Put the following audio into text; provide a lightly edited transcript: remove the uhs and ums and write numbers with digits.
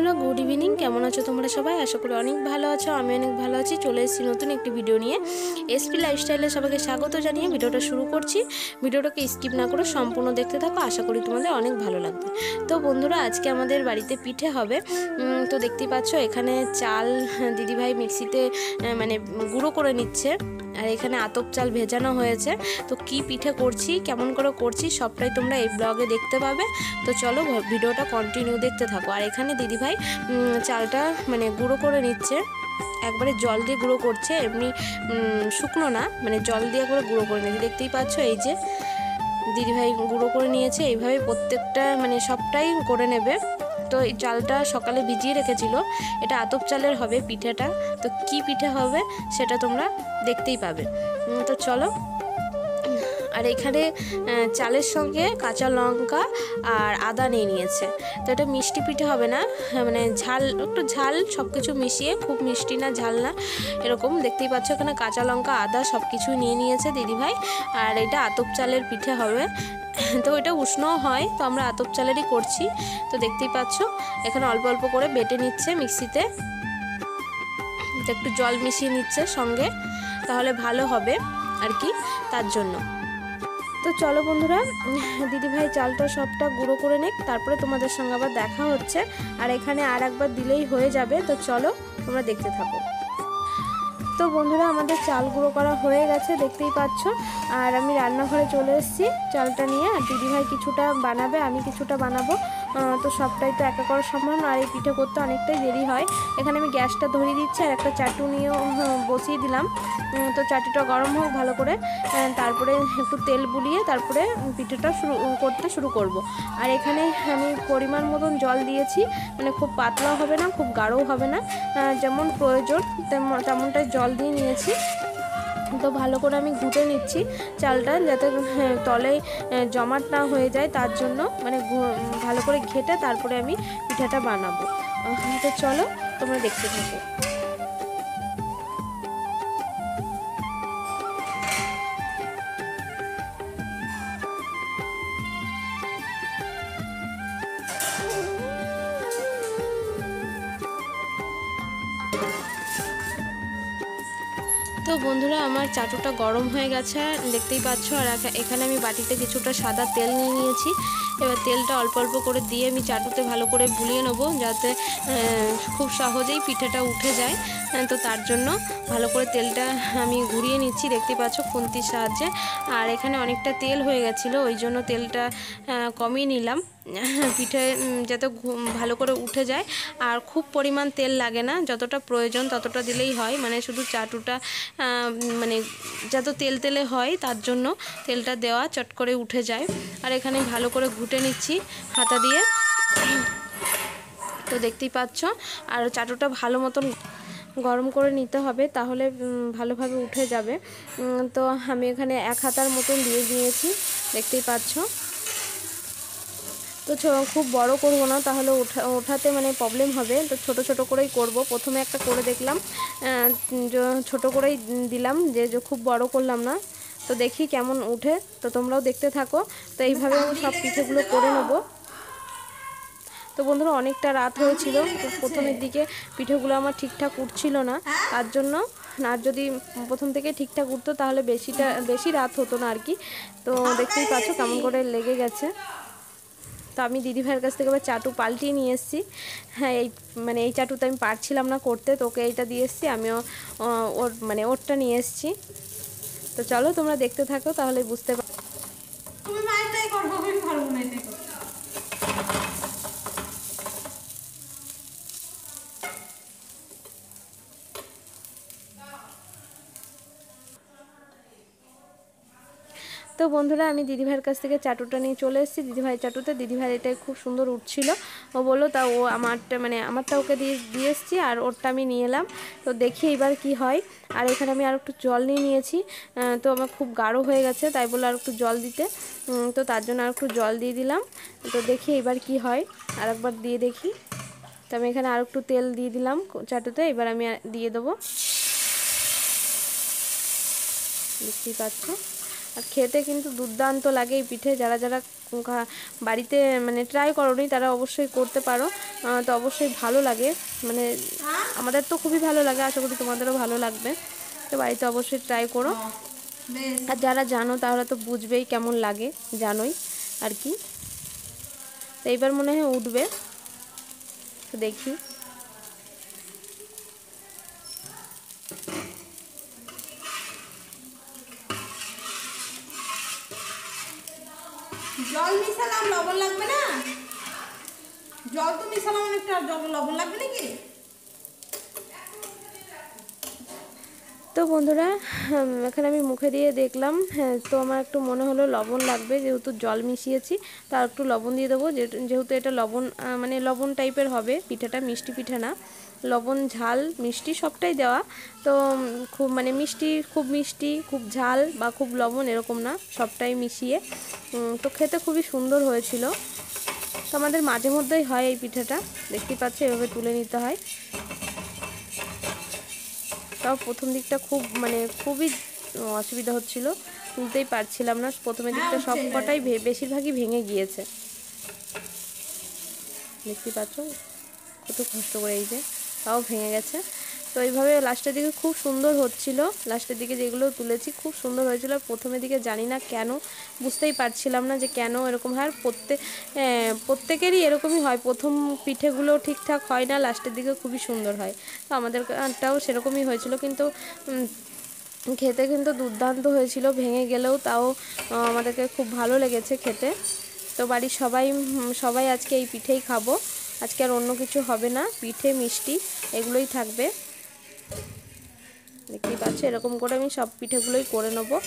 বন্ধুরা, good evening. কেমন আছো তোমরা সবাই? আশা করি অনেক ভালো আছো। আমি অনেক ভালো আছি। চলে এসেছি নতুন একটি ভিডিও নিয়ে। এসপি লাইফস্টাইলে সবাইকে স্বাগত জানিয়ে ভিডিওটা শুরু করছি। ভিডিওটাকে স্কিপ না করে সম্পূর্ণ দেখতে থাকো, আশা করি তোমাদের অনেক ভালো লাগবে। তো বন্ধুরা, আজকে আমাদের বাড়িতে পিঠে হবে। তো দেখতেই পাচ্ছ এখানে চাল দিদিভাই মিক্সিতে মানে গুঁড়ো করে নিচ্ছে, আর এখানে আতপ চাল ভেজানো হয়েছে। তো কি পিঠে করছি, কেমন করে করছি, সবটাই তোমরা এই ব্লগে দেখতে পাবে। তো চলো ভিডিওটা কন্টিনিউ দেখতে থাকো। আর এখানে দিদিভাই চালটা মানে গুঁড়ো করে নিচ্ছে, একবারে জল দিয়ে গুঁড়ো করছে, এমনি শুকনো না, মানে জল দিয়ে একবারে গুঁড়ো করে নিয়েছে। দেখতেই পাচ্ছ এই যে দিদিভাই গুঁড়ো করে নিয়েছে। এইভাবে প্রত্যেকটা মানে সবটাই করে নেবে। তো এই চালটা সকালে ভিজিয়ে রেখেছিল, এটা আতপ চালের হবে পিঠেটা। তো কি পিঠে হবে সেটা তোমরা দেখতেই পাবে। তো চলো। আর এখানে চালের সঙ্গে কাঁচা লঙ্কা আর আদা নিয়েছে। তো এটা মিষ্টি পিঠে হবে না, মানে ঝাল, একটু ঝাল সব কিছু মিশিয়ে, খুব মিষ্টি না ঝাল না, এরকম। দেখতেই পাচ্ছ এখানে কাঁচা লঙ্কা আদা সব কিছুই নিয়েছে দিদিভাই। আর এটা আতপ চালের পিঠে হবে। তো এটা উষ্ণও হয়, তো আমরা আতপ চালেরই করছি। তো দেখতেই পাচ্ছ এখানে অল্প অল্প করে বেটে নিচ্ছে মিক্সিতে, একটু জল মিশিয়ে নিচ্ছে সঙ্গে, তাহলে ভালো হবে আর কি, তার জন্য। তো চলো বন্ধুরা, দিদিভাই চালটা সবটা গুঁড়ো করে নিক, তারপরে তোমাদের সঙ্গে আবার দেখা হচ্ছে। আর এখানে আর একবার দিলেই হয়ে যাবে। তো চলো তোমরা দেখতে থাকো। তো বন্ধুরা, আমাদের চাল গুঁড়ো করা হয়ে গেছে, দেখতেই পাচ্ছ। আর আমি রান্নাঘরে চলে এসেছি চালটা নিয়ে। আর দিদিভাই কিছুটা বানাবে, আমি কিছুটা বানাবো। তো সবটাই তো একা করা সম্ভব না, আর এই পিঠে করতে অনেকটাই দেরি হয়। এখানে আমি গ্যাসটা ধরিয়ে দিচ্ছি, আর একটা চাটু নিয়েও বসিয়ে দিলাম। তো চাটুটা গরম হোক ভালো করে, তারপরে একটু তেল বুলিয়ে তারপরে পিঠেটা করতে শুরু করব। আর এখানে আমি পরিমাণ মতন জল দিয়েছি, মানে খুব পাতলাও হবে না, খুব গাঢ়ও হবে না, যেমন প্রয়োজন তেমনটাই জল দিয়ে নিয়েছি। তো ভালো করে আমি ঘুটে নিচ্ছি চালটা, যাতে তলে জমাট না হয়ে যায়, তার জন্য মানে ভালো করে ঘেটে তারপরে আমি পিঠাটা বানাবো। তো চলো তোমরা দেখতে থাকো। তো বন্ধুরা, আমার চাটুটা গরম হয়ে গেছে, দেখতেই পাচ্ছ। আর এখানে আমি বাটিতে কিছুটা সাদা তেল নিয়েছি। এবার তেলটা অল্প অল্প করে দিয়ে আমি চাটুতে ভালো করে বুলিয়ে নেবো, যাতে খুব সহজেই পিঠেটা উঠে যায়। তো তার জন্য ভালো করে তেলটা আমি ঘুরিয়ে নিচ্ছি, দেখতেই পাচ্ছ খুন্তির সাহায্যে। আর এখানে অনেকটা তেল হয়ে গেছিলো, ওই জন্য তেলটা কমিয়ে নিলাম, পিঠে যাতে ভালো করে উঠে যায়। আর খুব পরিমাণ তেল লাগে না, যতটা প্রয়োজন ততটা দিলেই হয়, মানে শুধু চাটুটা মানে যত তেল তেলে হয় তার জন্য তেলটা দেওয়া, চট করে উঠে যায়। আর এখানে ভালো করে ঘুটে নিচ্ছি হাতা দিয়ে। তো দেখতেই পাচ্ছ। আর চাটুটা ভালো মতন গরম করে নিতে হবে, তাহলে ভালোভাবে উঠে যাবে। তো আমি এখানে 1 হাতার মতন দিয়ে দিয়েছি, দেখতেই পাচ্ছ। তো খুব বড় করব না, তাহলে ওঠাতে মানে প্রবলেম হবে। তো ছোট ছোট করেই করব। প্রথমে একটা করে দেখলাম, ছোট করেই দিলাম, যে খুব বড় করলাম না। তো দেখি কেমন উঠে, তো তোমরাও দেখতে থাকো। তো এইভাবে আমি সব পিঠেগুলো করে নেব। তো বন্ধুরা, অনেকটা রাত হয়েছিল, তো প্রথমের দিকে পিঠেগুলো আমার ঠিকঠাক উঠছিল না, তার জন্য। আর যদি প্রথম থেকে ঠিকঠাক উঠতো তাহলে বেশি রাত হতো না আর কি। তো দেখতেই পাচ্ছ কেমন করে লেগে গেছে। তো আমি দিদিভাইয়ের কাছ থেকে আবার চাটু পাল্টিয়ে নিয়ে এসেছি। হ্যাঁ, এই চাটুতে আমি পারছিলাম না করতে, তোকে এইটা দিয়ে এসেছি, আমিও ওরটা নিয়ে এসেছি। তো চলো তোমরা দেখতে থাকো, তাহলে বুঝতে পারো। তো বন্ধুরা, আমি দিদিভাইয়ের কাছ থেকে চাটুটা নিয়ে চলে এসেছি। দিদিভাইয়ের চাটুতে দিদিভাই এটা খুব সুন্দর উঠছিল, ও বললো, তা ও আমারটা ওকে দিয়ে এসেছি, আর ওরটা আমি নিয়ে এলাম। তো দেখি এবার কি হয়। আর এখানে আমি আর একটু জল নিয়েছি। তো আমার খুব গাঢ় হয়ে গেছে, তাই বলে আর একটু জল দিতে। তো তার জন্য আর একটু জল দিয়ে দিলাম। তো দেখি এবার কি হয়, আর একবার দিয়ে দেখি। তো আমি এখানে আর একটু তেল দিয়ে দিলাম চাটুতে, এবার আমি দিয়ে দেবো, দেখতেই পাচ্ছ। আর খেতে কিন্তু দুর্দান্ত লাগে এই পিঠে। যারা যারা বাড়িতে মানে ট্রাই করোনি তারা অবশ্যই করতে পারো, তো অবশ্যই ভালো লাগে, মানে আমাদের তো খুবই ভালো লাগে, আশা করি তোমাদেরও ভালো লাগবে। তো বাড়িতে অবশ্যই ট্রাই করো। আর যারা জানো তাহলে তো বুঝবেই কেমন লাগে, জানোই আর কি। তো এইবার মনে হয় উঠবে, তো দেখি। জল মিশালাম, লবণ লাগবে না? জল তো মিশালাম অনেকটা, লবণ লাগবে নাকি? তো বন্ধুরা এখানে আমি মুখে দিয়ে দেখলাম, হ্যাঁ, তো আমার একটু মনে হলো লবণ লাগবে, যেহেতু জল মিশিয়েছি তার একটু লবণ দিয়ে দেবো। যেহেতু এটা লবণ মানে লবণ টাইপের হবে পিঠাটা, মিষ্টি পিঠা না, লবণ ঝাল মিষ্টি সবটাই দেওয়া। তো খুব মানে মিষ্টি, খুব মিষ্টি, খুব ঝাল বা খুব লবণ এরকম না, সবটাই মিশিয়ে। তো খেতে খুবই সুন্দর হয়েছিল। তো আমাদের মাঝে মধ্যেই হয় এই পিঠাটা, দেখতেই পাচ্ছ, এভাবে তুলে নিতে হয়। তাও প্রথম দিকটা খুব মানে খুবই অসুবিধা হচ্ছিল, তুলতেই পারছিলাম না প্রথমের দিকটা, সব কটাই বেশিরভাগই ভেঙে গিয়েছে, দেখতেই পাচ্ছ কত কষ্ট করে, এই যে তাও ভেঙে গেছে। তো এইভাবে লাস্টের দিকে খুব সুন্দর হচ্ছিল, লাস্টের দিকে যেগুলো তুলেছি খুব সুন্দর হয়েছিল। প্রথমের দিকে জানি না কেন, বুঝতেই পারছিলাম না যে কেন এরকম হয়। আর প্রত্যেকেরই এরকমই হয়, প্রথম পিঠেগুলো ঠিকঠাক হয় না, লাস্টের দিকে খুবই সুন্দর হয়। তো আমাদেরটাও সেরকমই হয়েছিল, কিন্তু খেতে কিন্তু দুর্দান্ত হয়েছিল, ভেঙে গেলেও তাও আমাদেরকে খুব ভালো লেগেছে খেতে। তো বাড়ির সবাই আজকে এই পিঠেই খাবো, আজকে আর অন্য কিছু হবে না, পিঠে মিষ্টি এগুলোই থাকবে। দেখতেই পাচ্ছ, এরকম করে আমি সব পিঠেগুলোই করে নেবো।